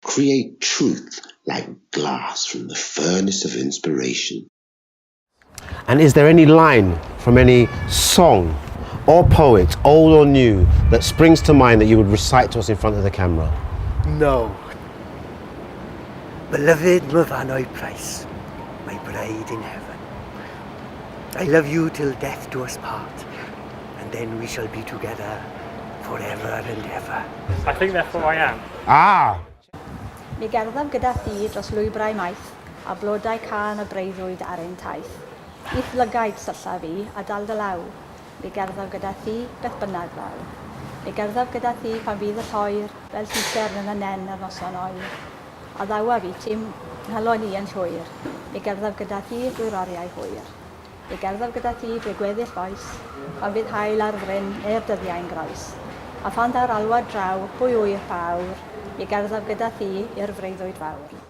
Create truth like glass from the furnace of inspiration. And is there any line from any song or poet, old or new, that springs to mind that you would recite to us in front of the camera? No. Beloved Myrfanoi Price, my bride in heaven, I love you till death do us part, and then we shall be together forever and ever. I think therefore I am. Ah! Mi gerddaf gyda thi dros lwybrau maith, a blodau can y breuddwyd ar ein taith. I'th lygaid sylla fi a dal dy law. Mi gerddaf gyda thi beth bynnag law. Mi gerddaf gyda thi pan fydd y lloer, fel llyser yn y nen ar noson oer. A ddawa fi ti'n halon i yn llwyr. Mi gerddaf gyda thi drwy'r oriau hwyr. Mi gerddaf gyda thi drwy gweddill boes, pan fydd hael ar fryn neu'r dyddiau'n groes. A phan daw'r alwad draw, pwy wy'r fawr, mi gerddaf gyda thi i'r freuddwyd fawr.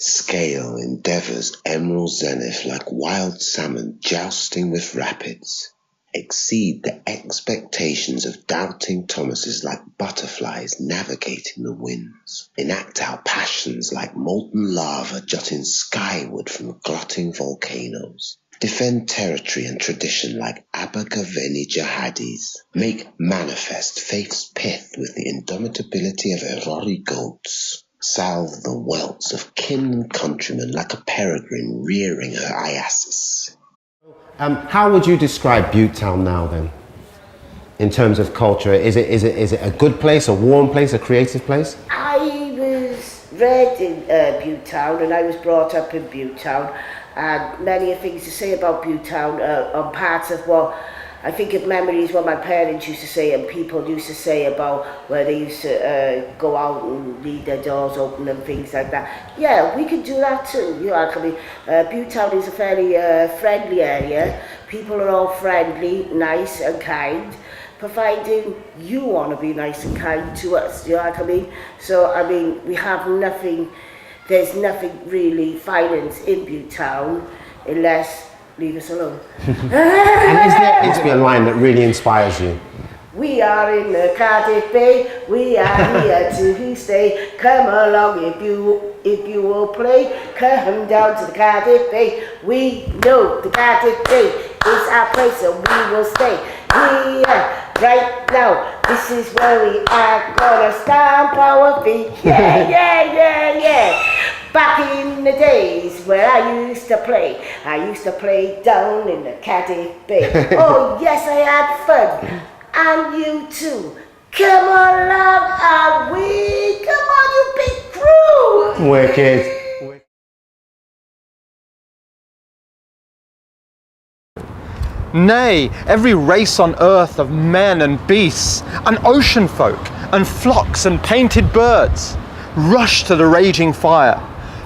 Scale endeavours emerald zenith like wild salmon jousting with rapids. Exceed the expectations of doubting Thomases like butterflies navigating the winds. Enact our passions like molten lava jutting skyward from glutting volcanoes. Defend territory and tradition like Abagaveni jihadis. Make manifest faith's pith with the indomitability of Erori goats. Salve the welts of kin and countrymen like a peregrine rearing her Iasis. How would you describe Butte Town now then, in terms of culture? Is it a good place, a warm place, a creative place? I was reared in Butte Town and I was brought up in Butte Town, and many things to say about Butte Town on parts of what I think of memories what my parents used to say and people used to say about where they used to go out and leave their doors open and things like that. Yeah, we could do that too. You know, I mean, Butte Town is a fairly friendly area. People are all friendly, nice and kind, providing you want to be nice and kind to us. You know what I mean? So, I mean, we have nothing, there's nothing really violence in Butte Town unless leave us alone. And is there a line that really inspires you? We are in the Cardiff Bay, we are here to stay. Come along if you will play. Come down to the Cardiff Bay. We know the Cardiff Bay is our place and we will stay here right now. This is where we are gonna stamp our feet. Yeah, yeah, yeah, yeah. Back in the days where I used to play down in the Cardiff Bay. Oh yes, I had fun, and you too. Come along, are we? Come on, you big crew. Wicked. Nay, every race on earth of men and beasts, and ocean folk, and flocks and painted birds, rush to the raging fire.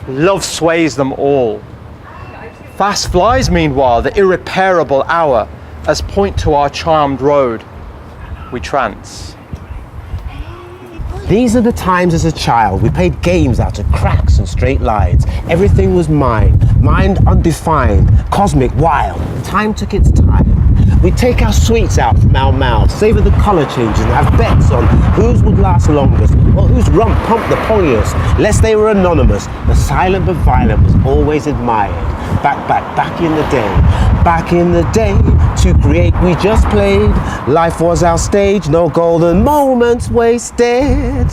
Love sways them all. Fast flies, meanwhile, the irreparable hour, as point to our charmed road we trance. These are the times as a child we played games out of cracks and straight lines. Everything was mine, mind undefined, cosmic, wild. Time took its time. We'd take our sweets out from our mouths, savor the colour changes and have bets on whose would last longest or whose rump pumped the pongiest, lest they were anonymous. The silent but violent was always admired. Back in the day. Back in the day, to create we just played. Life was our stage, no golden moments wasted.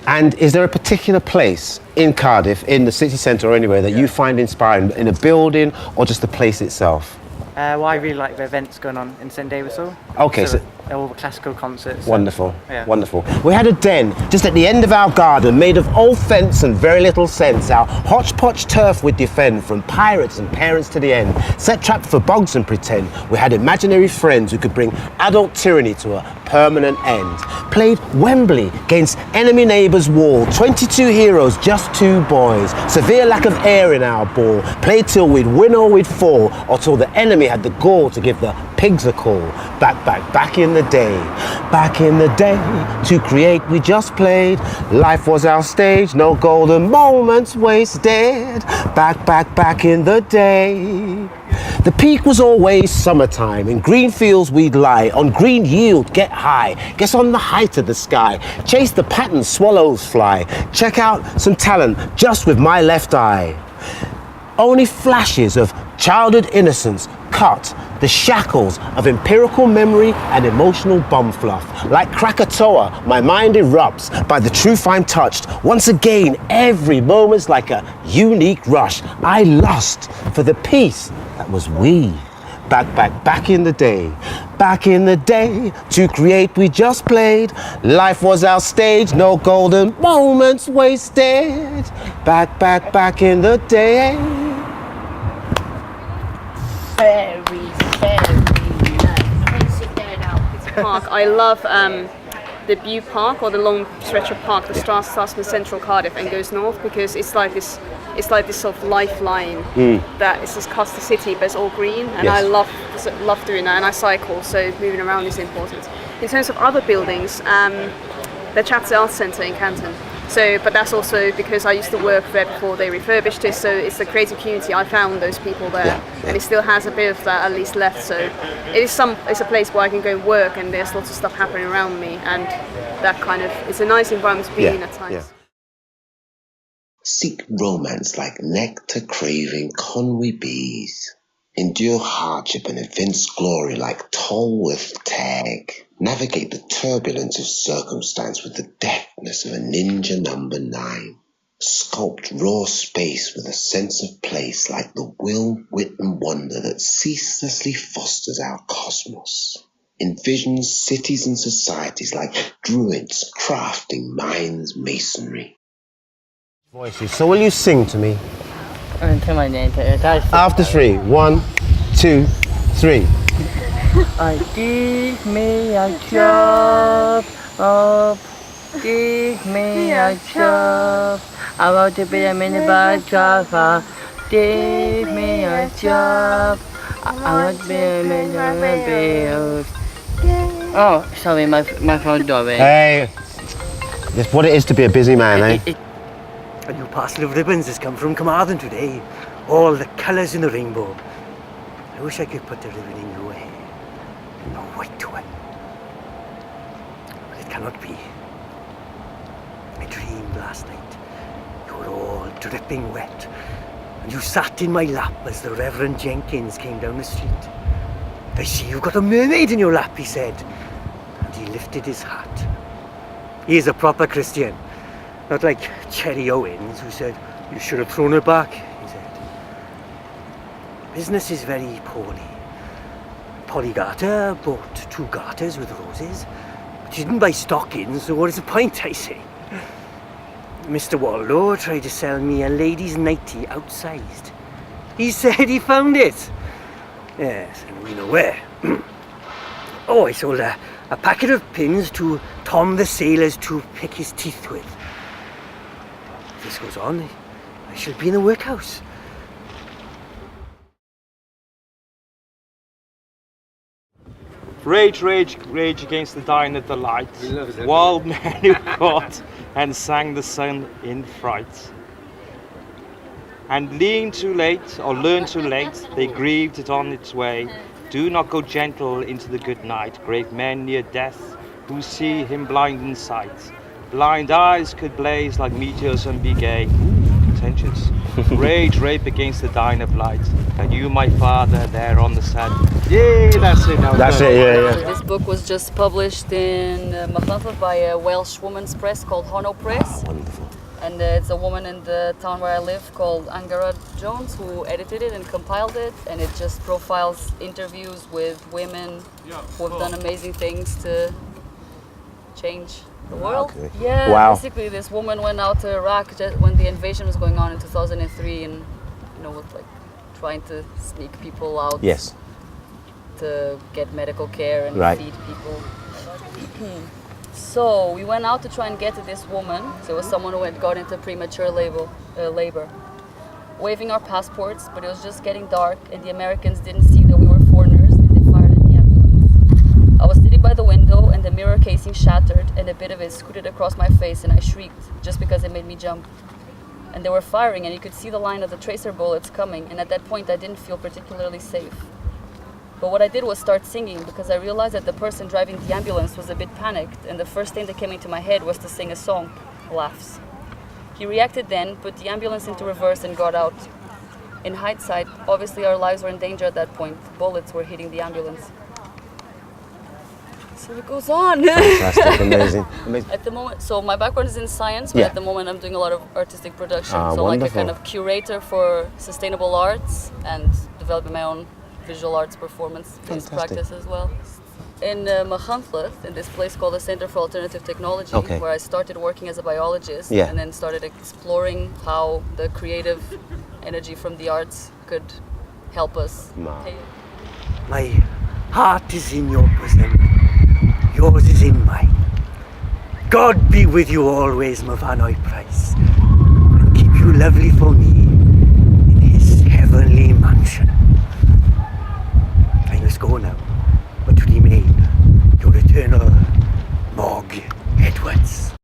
And is there a particular place in Cardiff, in the city centre or anywhere, that you find inspiring, in a building or just the place itself? Well, I really like the events going on in St David's. Okay, so all the classical concerts. Wonderful, yeah. Wonderful. We had a den just at the end of our garden, made of old fence and very little sense. Our hodgepodge turf we'd defend from pirates and parents to the end. Set trap for bogs and pretend we had imaginary friends who could bring adult tyranny to a permanent end. Played Wembley against enemy neighbours' wall. 22 heroes, just 2 boys. Severe lack of air in our ball. Played till we'd win or we'd fall, or till the enemy had the gall to give the pigs a call. Back in the the day. Back in the day, to create we just played. Life was our stage, no golden moments wasted. Back in the day. The peak was always summertime. In green fields we'd lie. On green yield, get high. Guess on the height of the sky. Chase the pattern swallows fly. Check out some talent just with my left eye. Only flashes of childhood innocence cut the shackles of empirical memory and emotional bum fluff. Like Krakatoa, my mind erupts by the truth I'm touched. Once again, every moment's like a unique rush. I lust for the peace that was we. Back in the day. Back in the day, to create we just played. Life was our stage, no golden moments wasted. Back in the day. Very nice. Sit there now. Park. I love the View Park, or the long stretch of park that starts from central Cardiff and goes north, because it's like this sort of lifeline that is just across the city, but it's all green, and Yes. I love doing that, and I cycle, so moving around is important. In terms of other buildings, the Chatsworth Arts Centre in Canton. So, but that's also because I used to work there before they refurbished it, so it's the creative community. I found those people there, and it still has a bit of that at least left. So it's a place where I can go and work, and there's lots of stuff happening around me, and that kind of, it's a nice environment to be in at times. Yeah. Seek romance like nectar-craving Conwy bees. Endure hardship and evince glory like Tolworth Tag. Navigate the turbulence of circumstance with the deftness of a ninja number 9. Sculpt raw space with a sense of place like the will, wit and wonder that ceaselessly fosters our cosmos. Envisions cities and societies like druids crafting minds' masonry. Voices. So will you sing to me? After After 3. 1, 2, 3. give me a job, give me a job. I want to be a minibar driver. Give me a job. I want to be a minibar. Oh, sorry, my phone doorway. Hey, it's what it is to be a busy man, eh? A new parcel of ribbons has come from Carmarthen today. All the colours in the rainbow. I wish I could put the ribbon in your hair. A white one. But it cannot be. I dreamed last night. You were all dripping wet. And you sat in my lap as the Reverend Jenkins came down the street. I see you've got a mermaid in your lap, he said. And he lifted his hat. He is a proper Christian. Not like Cherry Owens, who said, "You should have thrown her back," he said. Business is very poorly. Polly Garter bought 2 garters with roses. But she didn't buy stockings, so what is the point, I say? Mr. Waldo tried to sell me a lady's nightie outsized. He said he found it. Yes, and we know where. Oh, I sold a packet of pins to Tom the Sailor's to pick his teeth with. If this goes on, I shall be in the workhouse. Rage, rage, rage against the dying of the light. Wild men who caught and sang the sun in fright. And lean too late, or learn too late, they grieved it on its way. Do not go gentle into the good night, grave men near death, who see him blind in sight. Blind eyes could blaze like meteors and be gay. Contentious. Rage, rape against the dying of light. And you, my father, there on the sand. Yay, that's it now. That's it, yeah. This book was just published in Machlanford by a Welsh woman's press called Honno Press. Wonderful. And it's a woman in the town where I live called Angara Jones who edited it and compiled it. And it just profiles interviews with women who have done amazing things to change the world. Okay. Yeah, Wow. Basically this woman went out to Iraq when the invasion was going on in 2003 and, was like trying to sneak people out. Yes. To get medical care and Right. feed people. So we went out to try and get to this woman. So it was someone who had got into premature labor. Waving our passports, but it was just getting dark and the Americans didn't see that we were foreigners and they fired at the ambulance. I was sitting by the window everything shattered and a bit of it scooted across my face and I shrieked just because it made me jump. And they were firing and you could see the line of the tracer bullets coming, and at that point I didn't feel particularly safe. But what I did was start singing because I realized that the person driving the ambulance was a bit panicked, and the first thing that came into my head was to sing a song, Laughs. He reacted then, put the ambulance into reverse and got out. In hindsight, obviously our lives were in danger at that point. Bullets were hitting the ambulance. So it goes on. Fantastic, amazing. At the moment, so my background is in science, but Yeah. at the moment I'm doing a lot of artistic production. Ah, so like a wonderful. kind of curator for sustainable arts and developing my own visual arts performance-based Fantastic. practice as well. In Machantlath, in this place called the Center for Alternative Technology, Okay. where I started working as a biologist Yeah. and then started exploring how the creative energy from the arts could help us. Wow. My heart is in your bosom, yours is in mine. God be with you always, Mavanoy Price, and keep you lovely for me in his heavenly mansion. I must go now, but remain your eternal Morg Edwards.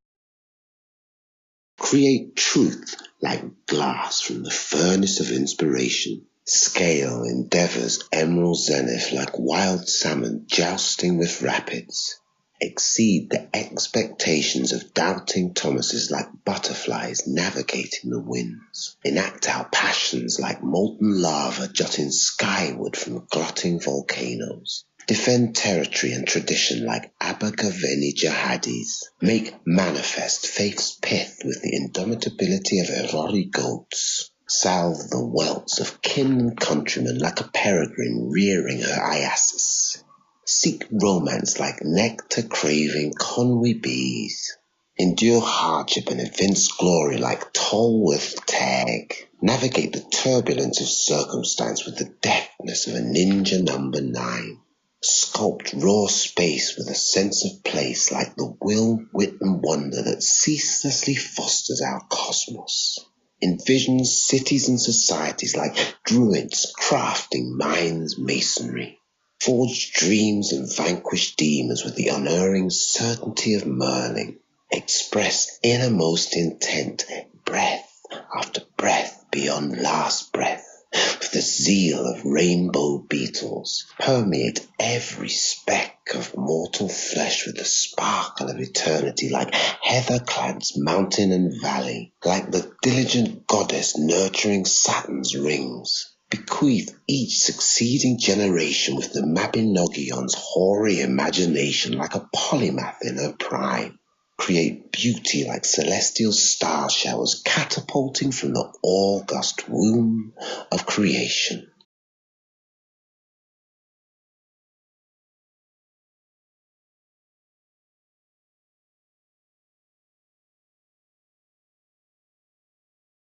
Create truth like glass from the furnace of inspiration. Scale endeavor's emerald zenith like wild salmon jousting with rapids. Exceed the expectations of doubting Thomases like butterflies navigating the winds. Enact our passions like molten lava jutting skyward from glutting volcanoes. Defend territory and tradition like Abagaveni jihadis. Make manifest faith's pith with the indomitability of Erori goats. Salve the welts of kin and countrymen like a peregrine rearing her iasis. Seek romance like nectar-craving Conwy bees. Endure hardship and evince glory like Tolworth Tag. Navigate the turbulence of circumstance with the deftness of a ninja number 9. Sculpt raw space with a sense of place like the will, wit and wonder that ceaselessly fosters our cosmos. Envision cities and societies like druids crafting minds' masonry. Forge dreams and vanquish demons with the unerring certainty of Merlin. Express innermost intent, breath after breath beyond last breath. With the zeal of rainbow beetles, permeate every speck of mortal flesh with the sparkle of eternity like heather-clad's mountain and valley, like the diligent goddess nurturing Saturn's rings. Bequeath each succeeding generation with the Mabinogion's hoary imagination like a polymath in her prime. Create beauty like celestial star showers catapulting from the august womb of creation.